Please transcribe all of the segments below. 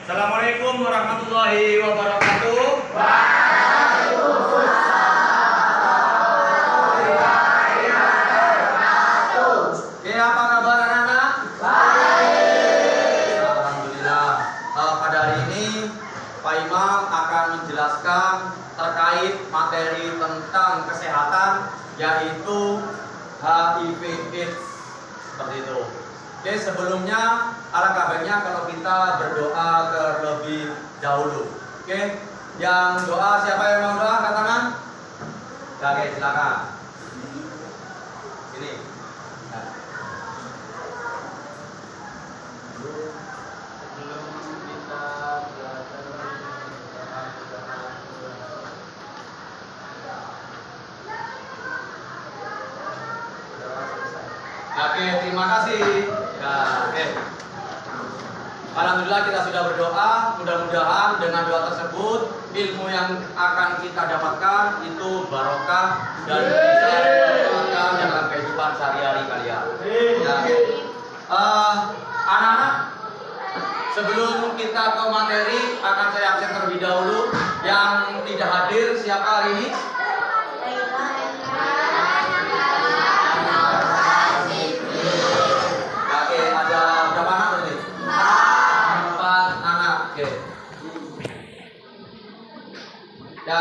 Assalamualaikum warahmatullahi wabarakatuh. Oke, apa kabar anak-anak? Baik. Alhamdulillah. Pada hari ini Pak Imam akan menjelaskan terkait materi tentang kesehatan, yaitu HIV/AIDS, seperti itu. Oke, sebelumnya alangkah baiknya kalau kita berdoa terlebih dahulu. Oke, yang doa, siapa yang mau doa? Angkat tangan. Oke, silakan. Sini. Nah. Sebelum kita belajar Oke, terima kasih. Ya, oke. Alhamdulillah kita sudah berdoa. Mudah-mudahan dengan doa tersebut ilmu yang akan kita dapatkan itu barokah dan bisa dimanfaatkan dalam kehidupan sehari-hari kalian. Ya. Anak-anak, sebelum kita ke materi akan saya absen terlebih dahulu. Yang tidak hadir siapa hari ini? Ya,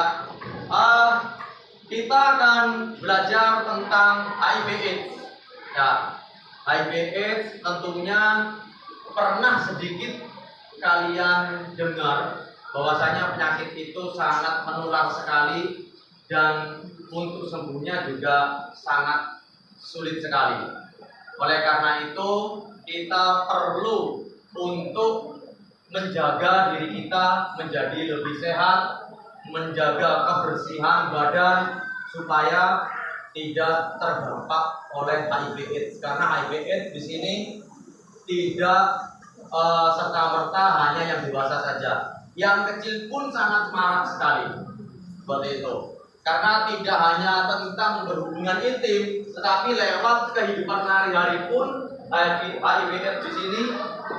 kita akan belajar tentang HIV/AIDS. Ya, HIV/AIDS tentunya pernah sedikit kalian dengar bahwasanya penyakit itu sangat menular sekali dan untuk sembuhnya juga sangat sulit sekali. Oleh karena itu, kita perlu untuk menjaga diri kita menjadi lebih sehat, menjaga kebersihan badan supaya tidak terdampak oleh HIV/AIDS. Karena HIV/AIDS di sini tidak serta-merta hanya yang dewasa saja, yang kecil pun sangat marak sekali. Seperti itu. Karena tidak hanya tentang berhubungan intim, tetapi lewat kehidupan sehari-hari pun HIV/AIDS di sini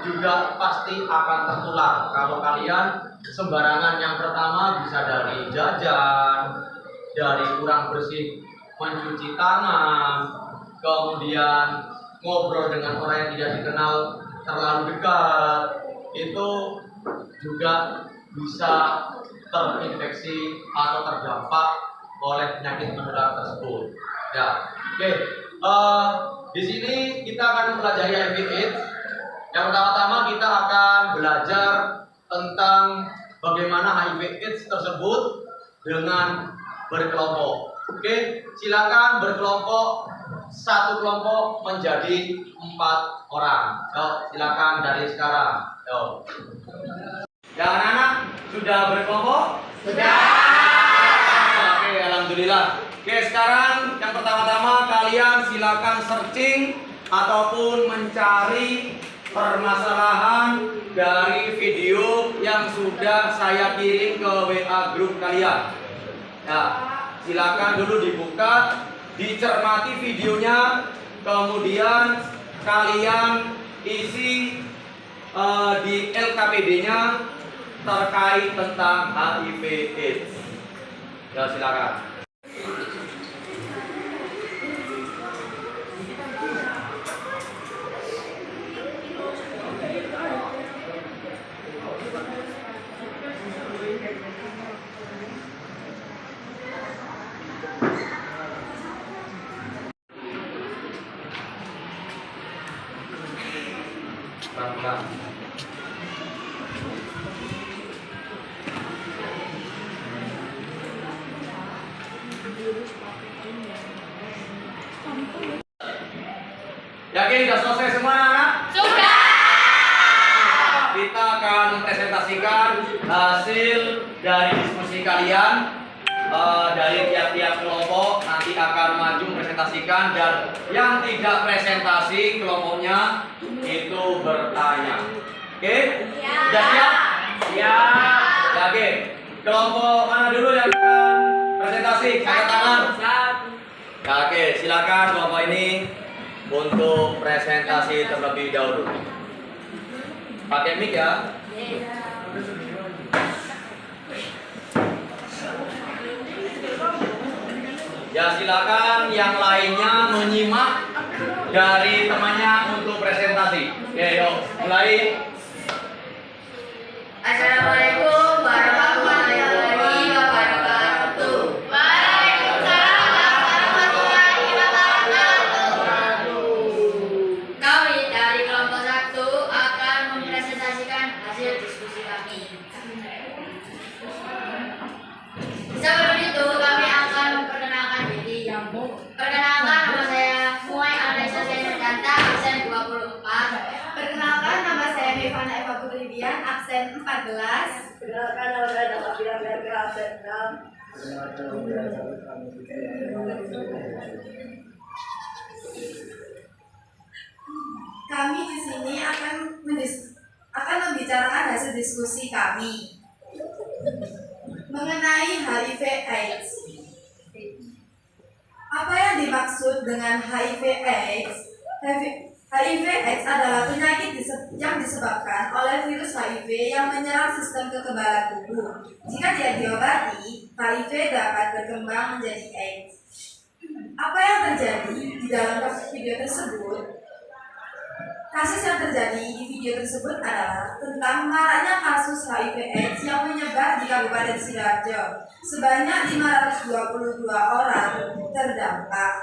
juga pasti akan tertular. Kalau kalian sembarangan, yang pertama bisa dari jajan, dari kurang bersih mencuci tangan, kemudian ngobrol dengan orang yang tidak dikenal terlalu dekat, itu juga bisa terinfeksi atau terdampak oleh penyakit menular tersebut. Ya, oke. Di sini kita akan mempelajari HIV/AIDS. Yang pertama-tama kita akan belajar tentang bagaimana HIV/AIDS tersebut dengan berkelompok. Oke, silakan berkelompok. Satu kelompok menjadi 4 orang. Silakan dari sekarang. Ya, anak-anak sudah berkelompok? Sudah. Oke, alhamdulillah. Oke, sekarang yang pertama-tama kalian silakan searching ataupun mencari permasalahan dari video yang sudah saya kirim ke WA grup kalian. Ya, silakan dulu dibuka, dicermati videonya, kemudian kalian isi di LKPD-nya terkait tentang HIV/AIDS. Ya, silakan. Yakin sudah selesai semua, anak? Sudah. Kita akan mempresentasikan hasil dari diskusi kalian dari tiap-tiap kelompok. Nanti akan maju presentasikan, dan yang tidak presentasi kelompoknya itu bertanya. Oke? Ya. Sudah siap? Siap. Oke. Kelompok mana dulu yang akan presentasi? Angkat tangan. Oke, silakan kelompok ini untuk presentasi terlebih dahulu. Pakai mic ya. Ya, silakan yang lainnya menyimak dari temannya untuk presentasi. Oke, yuk mulai. Assalamualaikum warahmatullahi wabarakatuh. Waalaikumsalam warahmatullahi wabarakatuh. Kami dari kelompok 1 akan mempresentasikan hasil diskusi kami. Sebelum itu kami akan memperkenalkan diri. Perkenalkan, nama saya Muay Analisa Senjata, absen 24. Perkenalkan, nama saya Mevana Eva Putridian, absen 14. Perkenalkan, nama saya Dapat Bilang dari absen 6. Kami di sini akan membicarakan hasil diskusi kami mengenai HIV/AIDS. Apa yang dimaksud dengan HIV/AIDS? HIV/AIDS adalah penyakit yang disebabkan oleh virus HIV yang menyerang sistem kekebalan tubuh. Jika tidak diobati, HIV dapat berkembang menjadi AIDS. Apa yang terjadi di dalam video tersebut? Kasus yang terjadi di video tersebut adalah tentang maraknya kasus HIV/AIDS yang menyebar di Kabupaten Sidoarjo. Sebanyak 522 orang terdampak.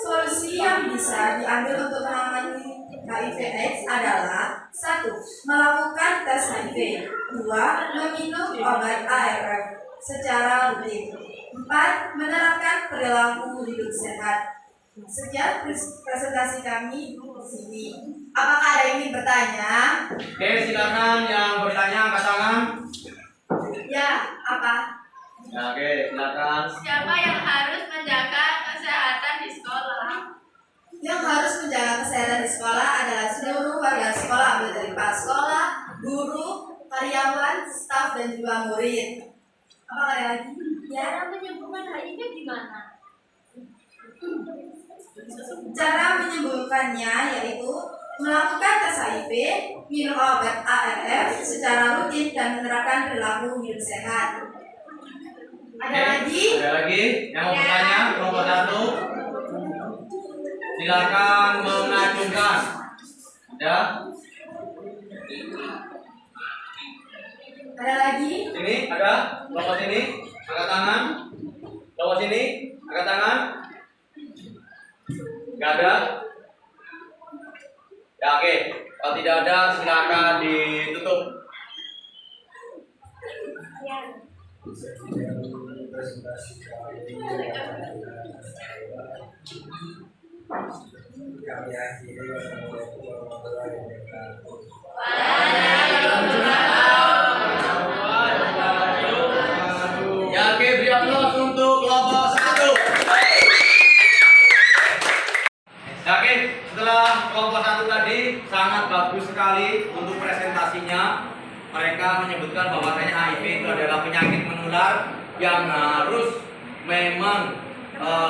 Solusi yang bisa diambil untuk menangani HIV/AIDS adalah 1. Melakukan tes HIV. 2. Meminum obat ARV secara rutin. 4. Menerapkan perilaku hidup sehat. Sekian presentasi kami di sini. Apakah ada yang ingin bertanya? Oke, silakan yang bertanya angkat tangan. Ya, apa? Ya, oke, silakan. Siapa yang harus menjaga kesehatan di sekolah? Yang harus menjaga kesehatan di sekolah adalah seluruh warga sekolah, mulai dari kepala sekolah, guru, karyawan, staf, dan juga murid. Apakah ada lagi? Ya. Cara menyembuhkan HIV gimana? Cara menyembuhkannya yaitu melakukan tes HIV, minum obat ARV secara rutin, dan menerapkan perilaku hidup sehat. Ada lagi? Ada lagi yang mau bertanya? Kelompok 1. Silakan mengacungkan. Ada? Ada lagi? Sini ada? Kelompok sini? Angkat tangan. Kelompok sini? Angkat tangan. Nggak ada? Ya, oke. Kalau tidak ada, silakan ditutup. Kami akhiri. Wassalamualaikum warahmatullahi wabarakatuh. Ya, oke, beri aplaus untuk kelompok 1. Ya, oke, setelah kelompok 1 tadi sangat bagus sekali untuk presentasinya. Mereka menyebutkan bahwasanya HIV itu adalah penyakit menular yang harus memang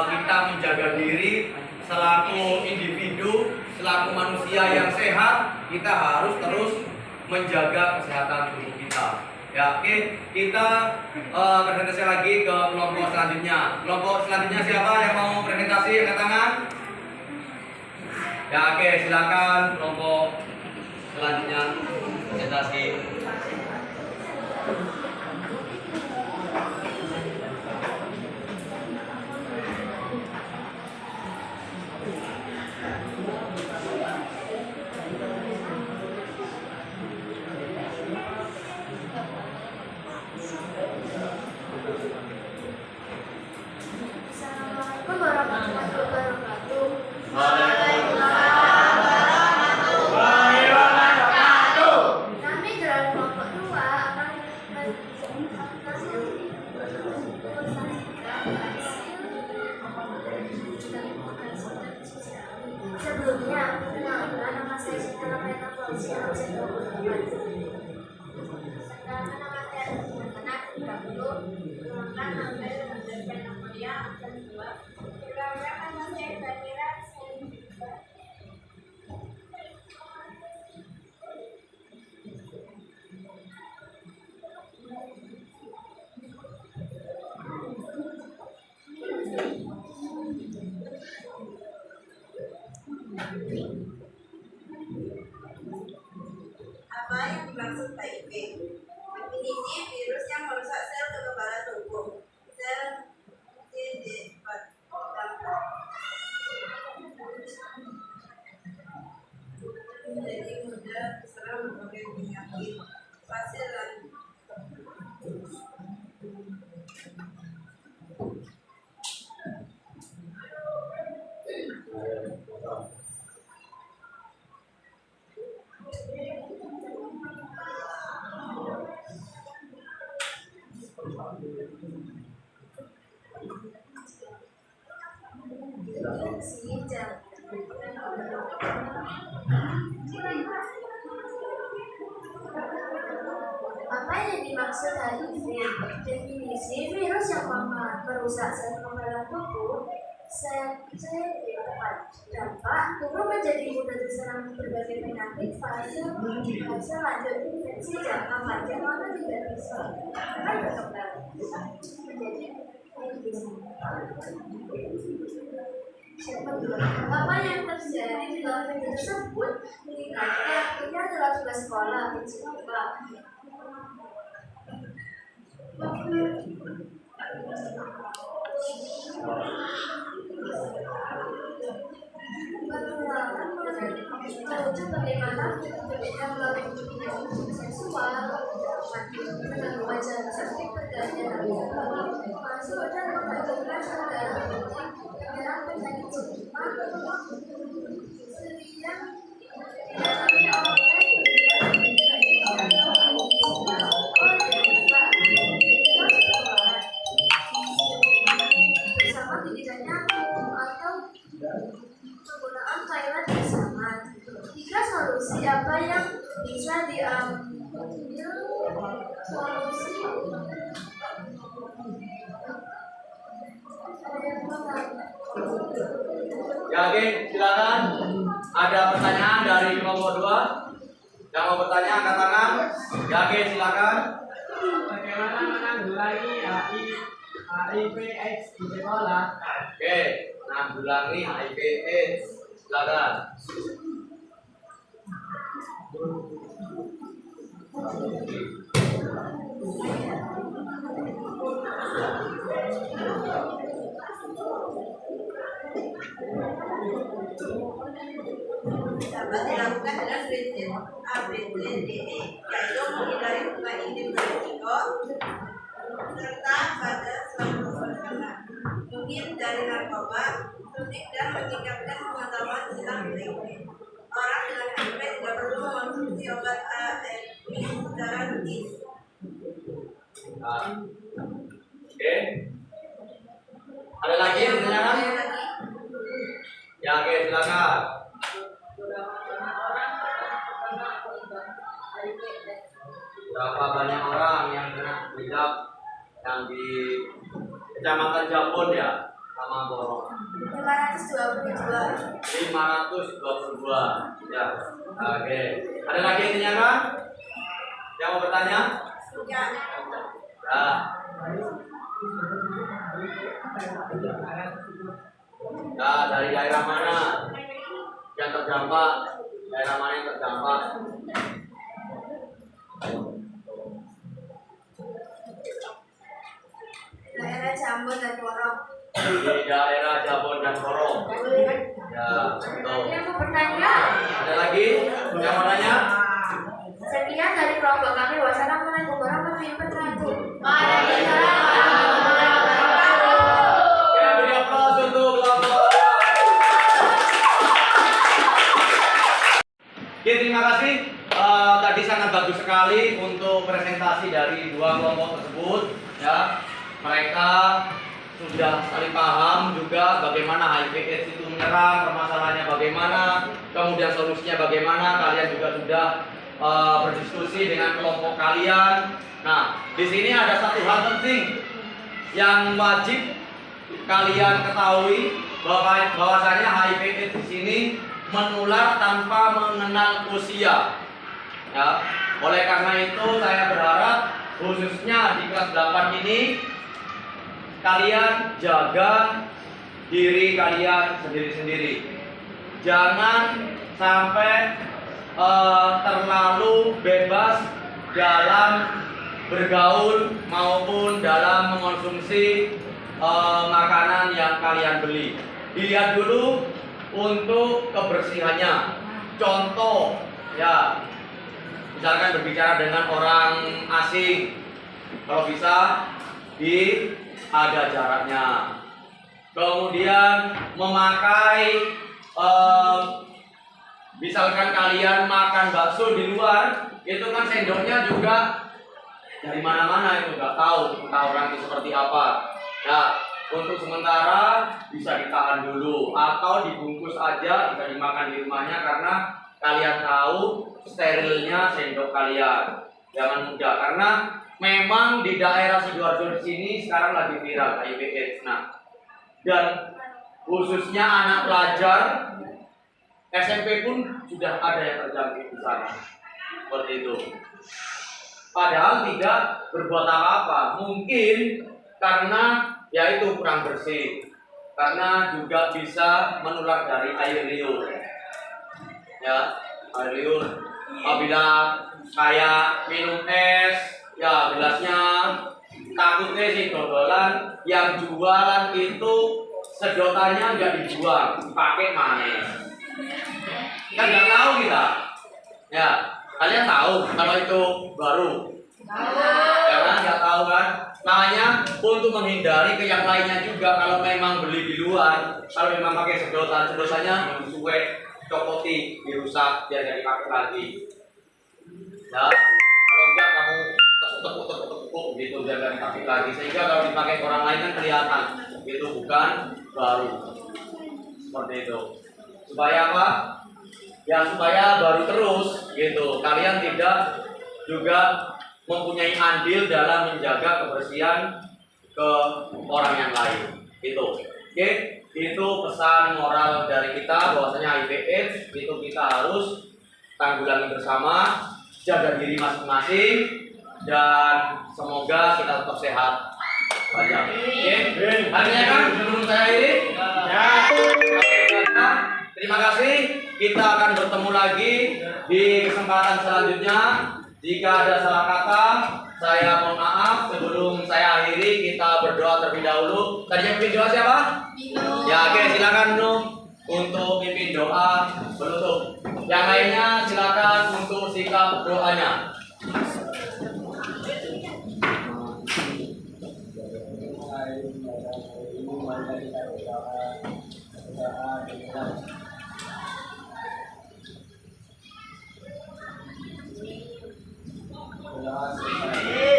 kita menjaga diri selaku individu, selaku manusia yang sehat. Kita harus terus menjaga kesehatan tubuh kita. Ya, oke, kita presentasi lagi ke kelompok selanjutnya. Kelompok selanjutnya siapa yang mau presentasi? Angkat tangan. Ya, oke, silakan kelompok selanjutnya presentasi. Assalamualaikum warahmatullahi wabarakatuh. Waalaikumsalam warahmatullahi wabarakatuh. Kami dari kelompok 2 akan Apa yang dimaksud HIV? Definisi virus yang merusak sel kekebalan tubuh. Sel CD4 menjadi mudah diserang berbagai penyakit. Pasir lanjut. Apa yang dimaksud HIV? Definisi virus yang merusak sel kekebalan tubuh. Dampak tubuh menjadi mudah diserang berbagai penyakit. Fase lanjut infeksi jangka panjang atau tidak bisa berkembang menjadi apa yang terjadi di dalam video tersebut mengingatkan ini adalah tugas sekolah mencoba merujuk bagaimana berbeda melalui hubungan seksual dengan wajah cantik pergantian masuk dan membagikan saudara penyerang penyakit cepat sediang didalamnya bersama tidaknya atau penggunaan toilet bersama. Tiga solusi apa yang bisa diambil? Solusi Ya, oke, silakan. Ada pertanyaan dari kelompok 2? Yang mau bertanya angkat tangan. Ya, oke, silakan. Bagaimana menanggulangi HIV/AIDS di sekolah? Oke, menanggulangi HIV/AIDS. Silakan. Dapat dilakukan dengan prinsip ABCDE, yaitu menghindari hubungan intim berisiko serta pada suatu perkenalan, menghindari narkoba, suntik dan meningkatkan pengetahuan tentang HIV. Orang dengan HIV tidak perlu mengonsumsi obat ARV secara rutin. Nah, oke. Ada lagi yang ditanyakan? Ya, oke, silakan. Berapa banyak orang yang kena hijab yang di Kecamatan Jambon ya, sama Borong? 522. 522. Ya. Oke. Ada lagi yang ditanyakan? Yang mau bertanya? Ya. Ya. Nah, dari daerah mana yang terdampak? Daerah mana yang terdampak? Daerah Jambon dan Porong. Di daerah Jambon dan Porong. Ya, betul. yang mau bertanya. Ada lagi yang mau tanya? Sekian dari kelompok kami. Wassalamualaikum warahmatullahi wabarakatuh. Waalaikumsalam warahmatullahi wabarakatuh. Ya, beri aplaus untuk kelompok. Oke, terima kasih. Tadi sangat bagus sekali untuk presentasi dari dua kelompok tersebut. Ya, mereka sudah saling paham juga bagaimana HIV/AIDS itu menyerang, permasalahannya bagaimana, kemudian solusinya bagaimana. Kalian juga sudah berdiskusi dengan kelompok kalian. Nah, di sini ada satu hal penting yang wajib kalian ketahui bahwasanya HIV/AIDS di sini menular tanpa mengenal usia. Ya, oleh karena itu saya berharap khususnya di kelas 8 ini kalian jaga diri kalian sendiri-sendiri. Jangan sampai terlalu bebas dalam bergaul maupun dalam mengonsumsi makanan yang kalian beli. Dilihat dulu untuk kebersihannya. Contoh, ya, misalkan berbicara dengan orang asing, kalau bisa ada jaraknya. Kemudian memakai, misalkan kalian makan bakso di luar, itu kan sendoknya juga dari mana-mana, itu nggak tahu entah orang itu seperti apa. Nah, untuk sementara bisa ditahan dulu atau dibungkus aja, bisa dimakan di rumahnya karena kalian tahu sterilnya sendok kalian. Jangan mudah, karena memang di daerah Sidoarjo di sini sekarang lagi viral HIV/AIDS. Nah, dan khususnya anak pelajar SMP pun sudah ada yang terjangkit di sana. Seperti itu. Padahal tidak berbuat apa-apa. Mungkin karena yaitu kurang bersih, karena juga bisa menular dari air liur. Ya, air liur. Apabila kayak minum es, ya gelasnya takutnya sih dodolan, yang jualan itu sedotannya nggak dijual, dipakai manis. Kan nggak tahu kita. Ya, kalian tahu kalau itu baru. Ya kan, nggak tahu kan. Makanya untuk menghindari ke yang lainnya juga, kalau memang beli di luar, kalau memang pakai sedotannya suwe, copoti, dirusak, biar nggak dipakai lagi. Ya, kalau enggak kamu tepuk gitu, biar nggak dipakai lagi. Sehingga kalau dipakai orang lain kan kelihatan, itu bukan baru. Seperti itu. Supaya apa? Ya supaya baru terus gitu. Kalian tidak juga mempunyai andil dalam menjaga kebersihan ke orang yang lain. Itu. Oke, itu pesan moral dari kita bahwasanya HIV/AIDS itu kita harus tanggulangi bersama, jaga diri masing-masing, dan semoga kita tetap sehat. Banyak. Oke, artinya kan sebelum saya ini, ya. Terima kasih. Kita akan bertemu lagi di kesempatan selanjutnya. Jika ada salah kata, saya mohon maaf. Sebelum saya akhiri, kita berdoa terlebih dahulu. Tadi yang pimpin doa siapa? Ya, oke, silakan Nung untuk pimpin doa penutup. Yang lainnya silakan untuk sikap doanya.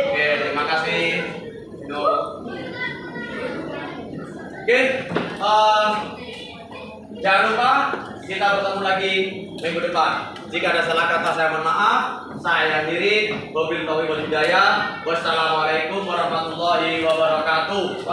Oke, terima kasih. Oke, jangan lupa kita bertemu lagi minggu depan. Jika ada salah kata saya mohon maaf. Saya akhiri. Wabillahi wal hidayah. Wassalamualaikum warahmatullahi wabarakatuh.